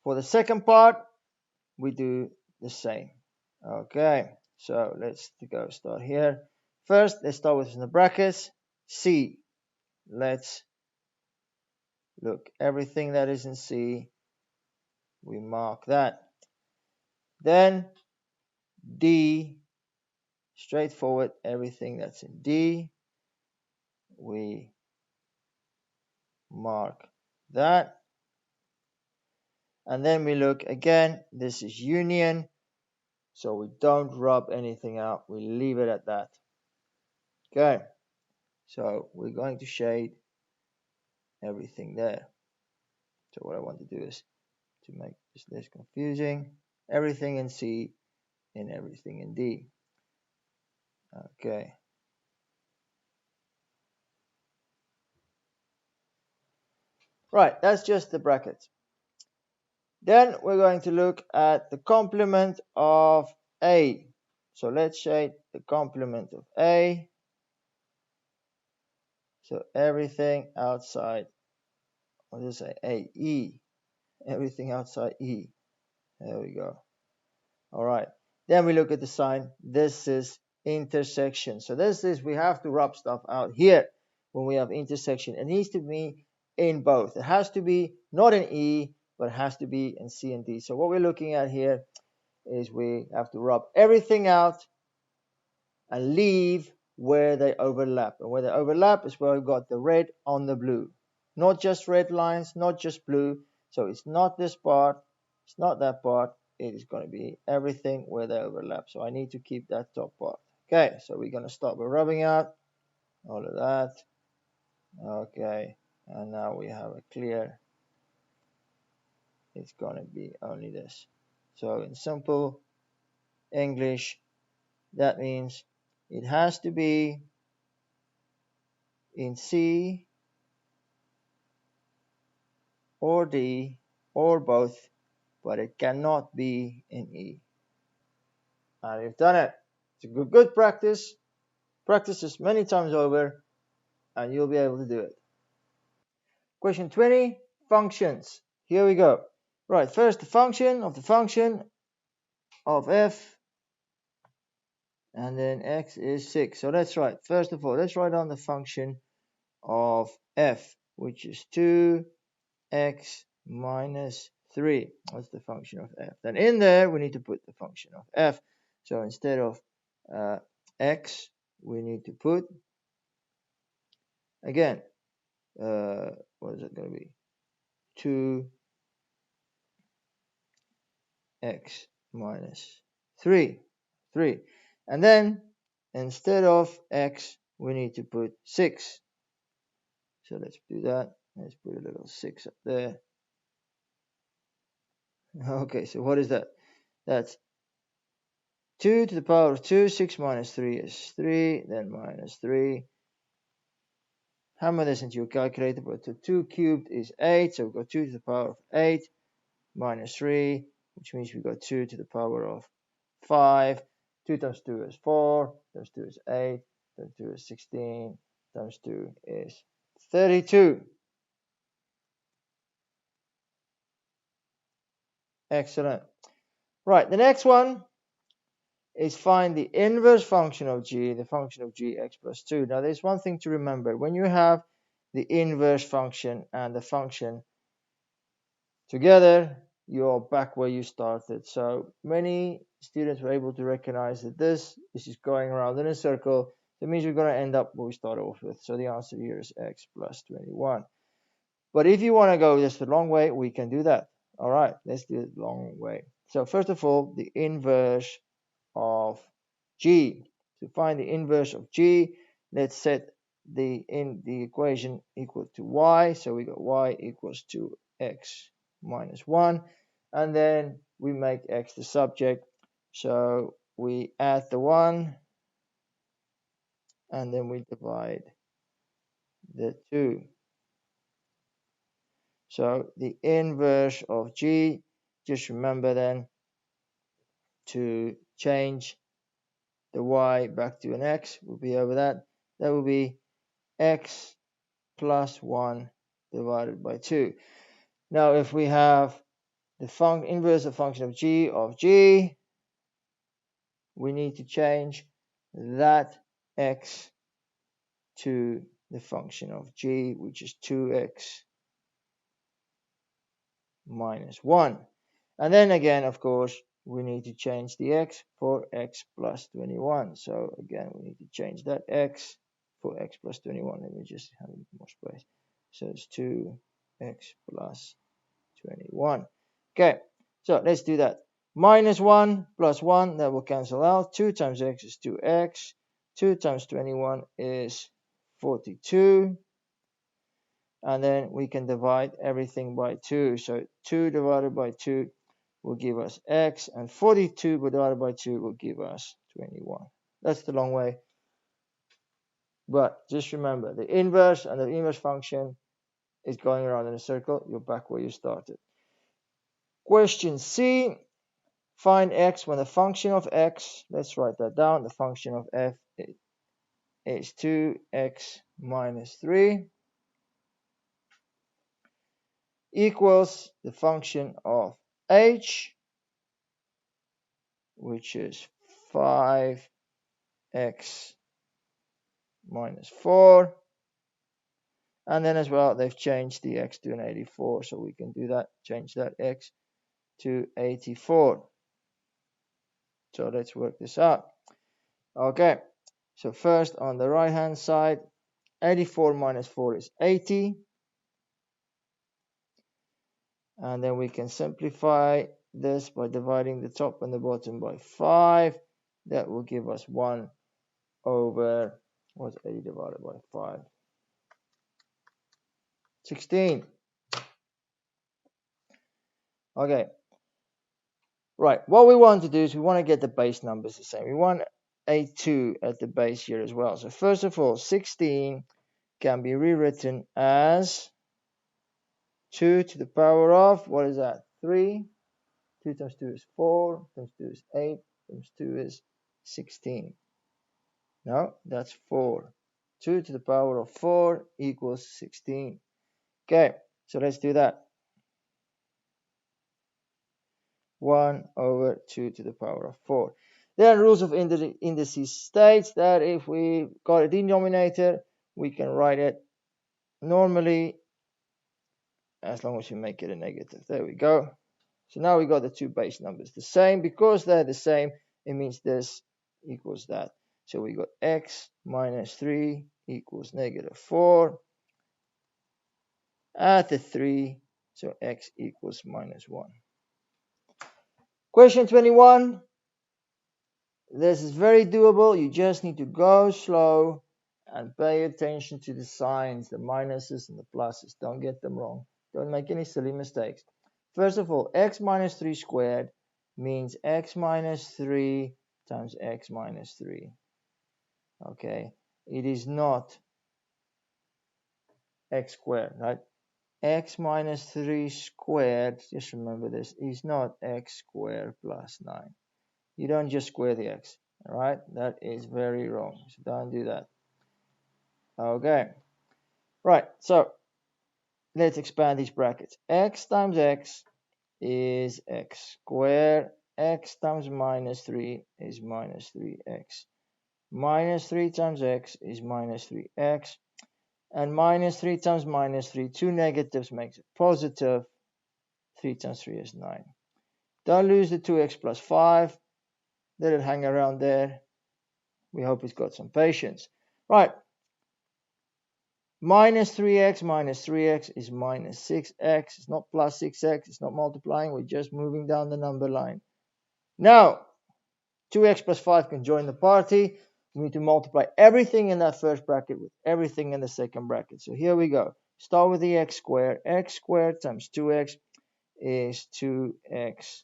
Speaker 1: For the second part, we do the same. Okay, so let's go start here. First, let's start with the brackets. C. Let's look. Everything that is in C, we mark that. Then D. Straightforward. Everything that's in D, we mark that. And then we look again. This is union. So we don't rub anything out. We leave it at that. Okay. So we're going to shade everything there. So what I want to do is to make this less confusing. Everything in C and everything in D. Okay. Right, that's just the bracket. Then we're going to look at the complement of A. So let's shade the complement of A. So everything outside, what does it say? A, E. Everything outside E. There we go. All right. Then we look at the sign. This is intersection. So this is, we have to rub stuff out here when we have intersection. It needs to be in both. It has to be not in E, but it has to be in C and D. So what we're looking at here is we have to rub everything out and leave where they overlap. And where they overlap is where we've got the red on the blue. Not just red lines, not just blue. So it's not this part, it's not that part. It is going to be everything where they overlap. So I need to keep that top part. Okay, so we're going to start by rubbing out all of that. Okay, and now we have a clear. It's going to be only this. So in simple English, that means it has to be in C or D or both, but it cannot be in E. And you've done it. It's a good practice. Practice this many times over and you'll be able to do it. Question 20, functions. Here we go. Right, first the function of f, and then x is 6. So that's right. First of all, let's write down the function of f, which is 2x minus 3. That's the function of f. Then in there, we need to put the function of f. So instead of x, we need to put, again, what is it going to be? 2x minus 3. And then, instead of x, we need to put 6. So let's do that. Let's put a little 6 up there. Okay, so what is that? That's 2 to the power of 2. 6 minus 3 is 3. Then minus 3. Hammer this into your calculator. But 2 cubed is 8. So we've got 2 to the power of 8 minus 3, which means we've got 2 to the power of 5. 2 times 2 is 4, times 2 is 8, times 2 is 16, times 2 is 32. Excellent. Right, the next one is find the inverse function of g, the function of g x plus 2. Now there's one thing to remember. When you have the inverse function and the function together, you're back where you started. So many students were able to recognize that this is just going around in a circle. That means we're going to end up where we started off with. So the answer here is x plus 21. But if you want to go just the long way, we can do that. All right, let's do it the long way. So first of all, the inverse of g. To find the inverse of g, let's set the equation equal to y. So we got y equals to x minus 1, and then we make x the subject. So we add the 1, and then we divide the 2. So the inverse of g, just remember then to change the y back to an x. We'll be over that. That will be x plus 1 divided by 2. Now if we have the inverse of function of g, we need to change that x to the function of g, which is 2x minus 1. And then again, of course, we need to change the x for x plus 21. So again, we need to change that x for x plus 21. Let me just have more space. So it's 2x plus 21. Okay, so let's do that. Minus 1 plus 1, that will cancel out. 2 times x is 2x. 2 times 21 is 42. And then we can divide everything by 2. So 2 divided by 2 will give us x, and 42 divided by 2 will give us 21. That's the long way. But just remember, the inverse and the inverse function is going around in a circle. You're back where you started. Question C, find x when the function of x, let's write that down, the function of f is 2x minus 3 equals the function of h, which is 5x minus 4. And then as well, they've changed the x to an 84, so we can do that, change that x to 84. So let's work this out. Okay, so first on the right hand side, 84 minus 4 is 80. And then we can simplify this by dividing the top and the bottom by 5. That will give us 1 over, what's 80 divided by 5? 16. Okay. Right, what we want to do is we want to get the base numbers the same. We want a 2 at the base here as well. So first of all, 16 can be rewritten as 2 to the power of, what is that? 3. 2 times 2 is 4, times 2 is 8, times 2 is 16. No, that's 4. 2 to the power of 4 equals 16. Okay, so let's do that. 1 over 2 to the power of 4. Then rules of indices states that if we got a denominator, we can write it normally as long as you make it a negative. There we go. So now we got the two base numbers the same. Because they're the same, it means this equals that. So we got x minus 3 equals negative 4. Add the 3, so x equals minus 1. Question 21. This is very doable. You just need to go slow and pay attention to the signs, the minuses and the pluses. Don't get them wrong. Don't make any silly mistakes. First of all, x minus 3 squared means x minus 3 times x minus 3. Okay, it is not x squared, right? X minus 3 squared, just remember this, is not x squared plus 9. You don't just square the x. All right, that is very wrong. So don't do that. Okay, right. So let's expand these brackets. X times x is x squared. X times minus 3 is minus 3x. Minus 3 times x is minus 3x. And minus 3 times minus 3, two negatives makes it positive. 3 times 3 is 9. Don't lose the 2x plus 5. Let it hang around there. We hope it's got some patience. Right. Minus 3x is minus 6x. It's not plus 6x. It's not multiplying. We're just moving down the number line. Now, 2x plus 5 can join the party. We need to multiply everything in that first bracket with everything in the second bracket. So here we go. Start with the x squared. X squared times 2x is 2x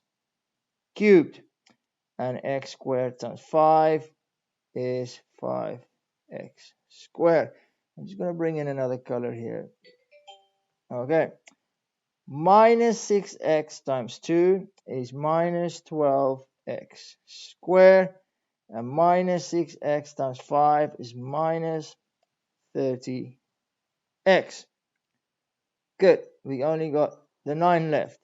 Speaker 1: cubed. And x squared times 5 is 5x squared. I'm just going to bring in another color here. Okay. Minus 6x times 2 is minus 12x squared. And minus 6x times 5 is minus 30x. Good. We only got the 9 left.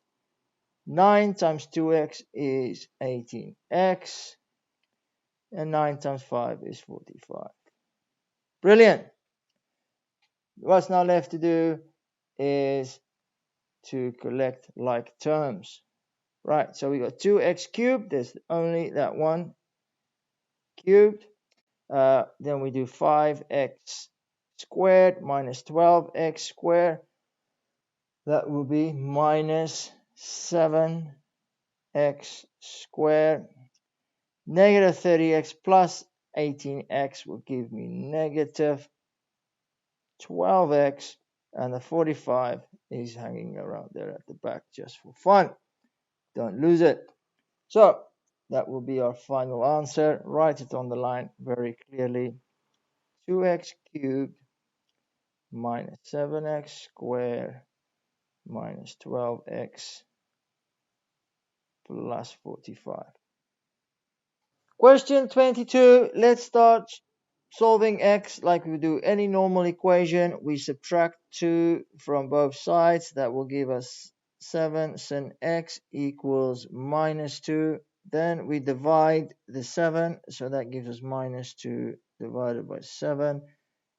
Speaker 1: 9 times 2x is 18x. And 9 times 5 is 45. Brilliant. What's now left to do is to collect like terms. Right, so we got 2x cubed. There's only that one cubed. Then we do 5x squared minus 12x squared. That will be minus 7x squared. Negative 30x plus 18x will give me negative 12x. And the 45 is hanging around there at the back just for fun. Don't lose it. So that will be our final answer. Write it on the line very clearly. 2x cubed minus 7x squared minus 12x plus 45. Question 22. Let's start solving x like we do any normal equation. We subtract 2 from both sides. That will give us 7 sin x equals minus 2. Then we divide the 7, so that gives us minus 2 divided by 7.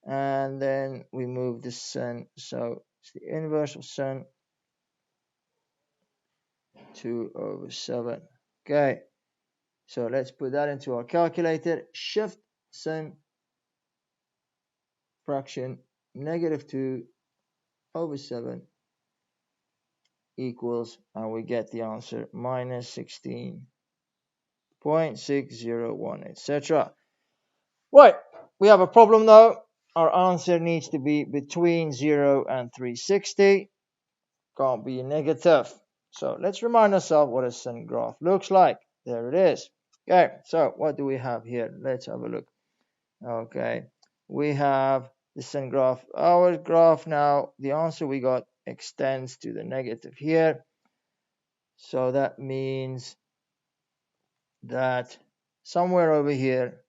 Speaker 1: And then we move the sin, so it's the inverse of sin 2 over 7. Okay, so let's put that into our calculator. Shift sin fraction negative 2 over 7 equals, and we get the answer minus 16.601, etc. Right, we have a problem though. Our answer needs to be between 0 and 360. Can't be a negative. So let's remind ourselves what a sin graph looks like. There it is. Okay, so what do we have here? Let's have a look. Okay, we have the sin graph. Our graph now, the answer we got extends to the negative here. So that means that somewhere over here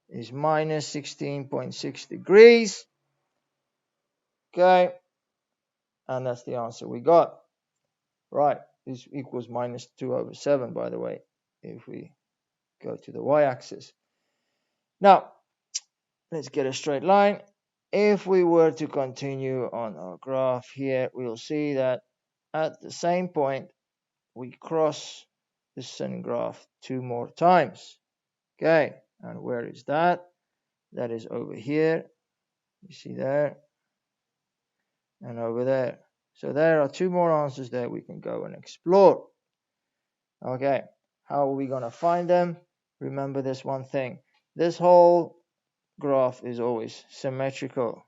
Speaker 1: is minus 16.6 degrees. Okay, and that's the answer we got. Right, this equals minus 2 over 7, by the way, if we go to the y-axis. Now, let's get a straight line. If we were to continue on our graph here, we'll see that at the same point, we cross the sin graph 2 more times. Okay, and where is that? That is over here. You see there, and over there. So there are 2 more answers there we can go and explore. Okay, how are we going to find them? Remember this one thing. This whole graph is always symmetrical.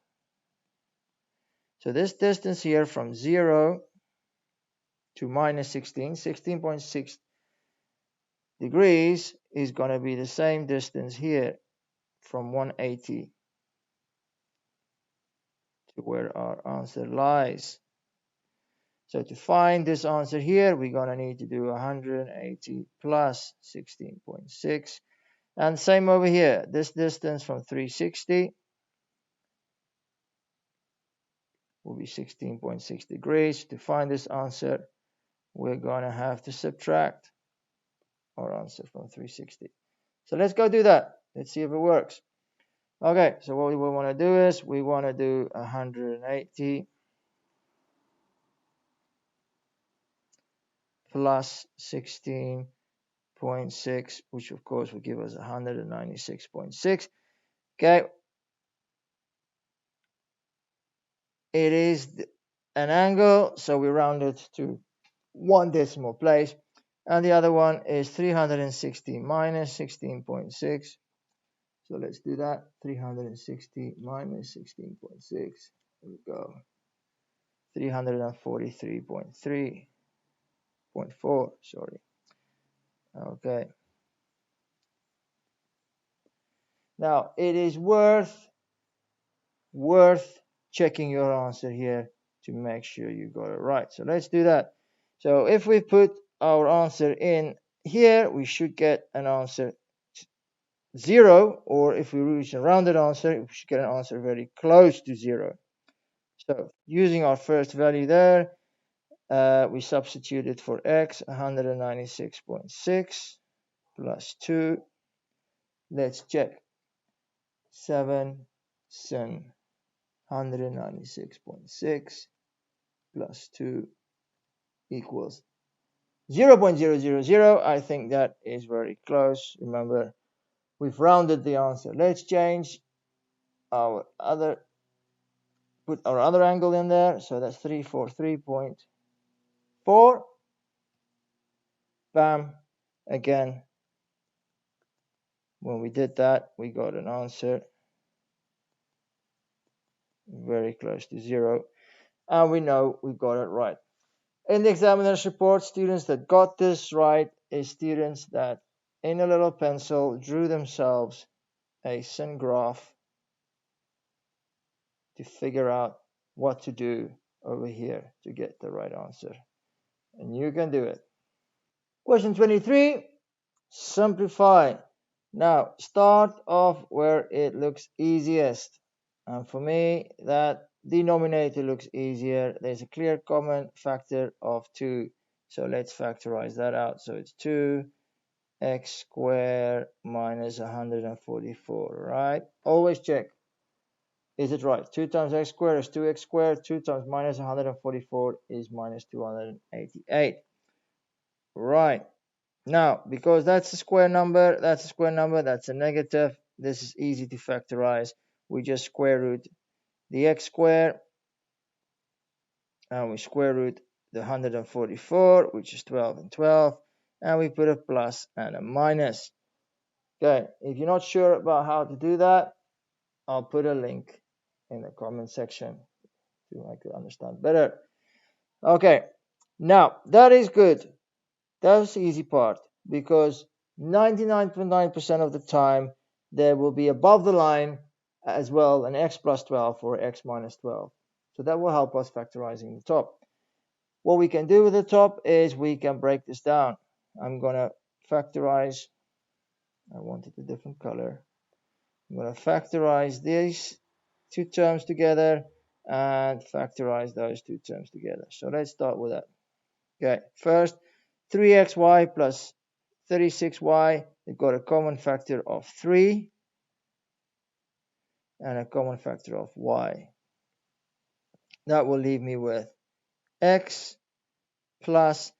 Speaker 1: So this distance here from 0 to minus 16.6 degrees is going to be the same distance here from 180 to where our answer lies. So to find this answer here, we're going to need to do 180 plus 16.6. And same over here. This distance from 360 will be 16.6 degrees. To find this answer, we're going to have to subtract our answer from 360. So let's go do that. Let's see if it works. Okay, so what we want to do is we want to do 180 plus 16.6, which of course will give us 196.6. Okay, it is an angle, so we round it to one decimal place, and the other one is 360 minus 16.6. So let's do that. 360 minus 16.6. Here we go. 343.3.4. Sorry. Okay. Now it is worth checking your answer here to make sure you got it right. So let's do that. So if we put our answer in here, we should get an answer 0, or if we reach a rounded answer, we should get an answer very close to 0. So using our first value there, we substituted for x 196.6 plus 2. Let's check. 7 sin 196.6 plus 2 equals 0.000. I think that is very close. Remember, we've rounded the answer. Let's change our other, put our other angle in there. So that's 343.4. Bam. Again, when we did that, we got an answer very close to 0. And we know we got it right. In the examiner's report, students that got this right is students that in a little pencil drew themselves a sin graph to figure out what to do over here to get the right answer. And you can do it. Question 23, simplify. Now start off where it looks easiest. And for me, that denominator looks easier. There's a clear common factor of 2. So let's factorize that out. So it's 2x squared minus 144, right? Always check. Is it right? 2 times x squared is 2x squared. 2 times minus 144 is minus 288. Right. Now, because that's a square number, that's a negative. This is easy to factorize. We just square root the x squared, and we square root the 144, which is 12 and 12, and we put a plus and a minus. Okay, if you're not sure about how to do that, I'll put a link in the comment section to make you understand better. Okay, now that is good. That's the easy part, because 99.9% of the time there will be above the line as well an x plus 12 or x minus 12. So that will help us factorizing the top. What we can do with the top is we can break this down. I'm going to factorize. I wanted a different color. I'm going to factorize these two terms together and factorize those two terms together. So let's start with that. Okay, first 3xy plus 36y, they've got a common factor of 3 and a common factor of y. That will leave me with x plus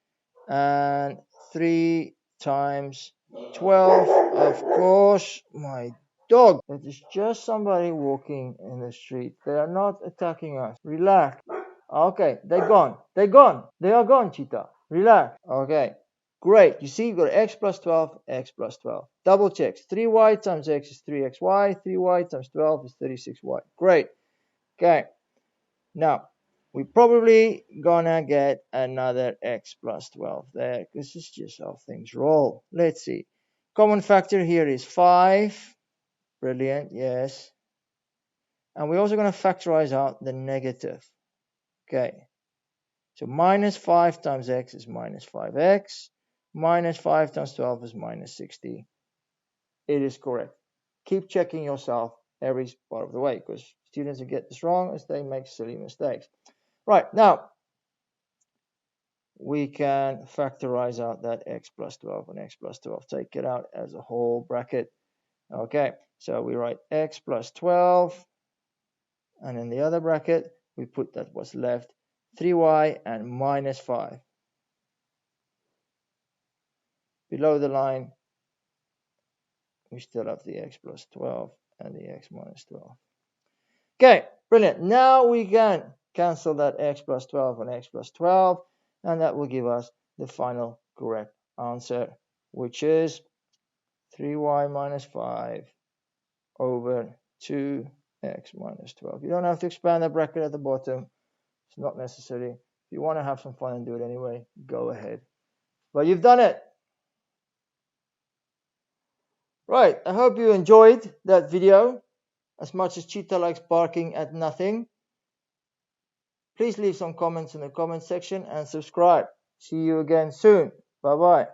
Speaker 1: and 3 times 12, of course. My dog, that is just somebody walking in the street. They are not attacking us. Relax. Okay, they're gone. They're gone. They are gone, cheetah. Relax. Okay, great. You see, you've got x plus 12, x plus 12. Double checks. 3y times x is 3xy. 3y times 12 is 36y. Great. Okay. Now, we're probably gonna get another x plus 12 there, because this is just how things roll. Let's see. Common factor here is 5. Brilliant, yes. And we're also going to factorize out the negative. Okay. So minus 5 times x is minus 5x. Minus 5 times 12 is minus 60. It is correct. Keep checking yourself every part of the way, because students who get this wrong is they make silly mistakes. Right, now we can factorize out that x plus 12 and x plus 12. Take it out as a whole bracket. Okay, so we write x plus 12, and in the other bracket we put that what's left, 3y and minus 5. Below the line we still have the x plus 12 and the x minus 12. Okay, brilliant. Now we can cancel that x plus 12 and x plus 12, and that will give us the final correct answer, which is 3y minus 5 over 2x minus 12. You don't have to expand the bracket at the bottom. It's not necessary. If you want to have some fun and do it anyway, go ahead. But you've done it. Right, I hope you enjoyed that video as much as Cheetah likes barking at nothing. Please leave some comments in the comment section and subscribe. See you again soon. Bye bye.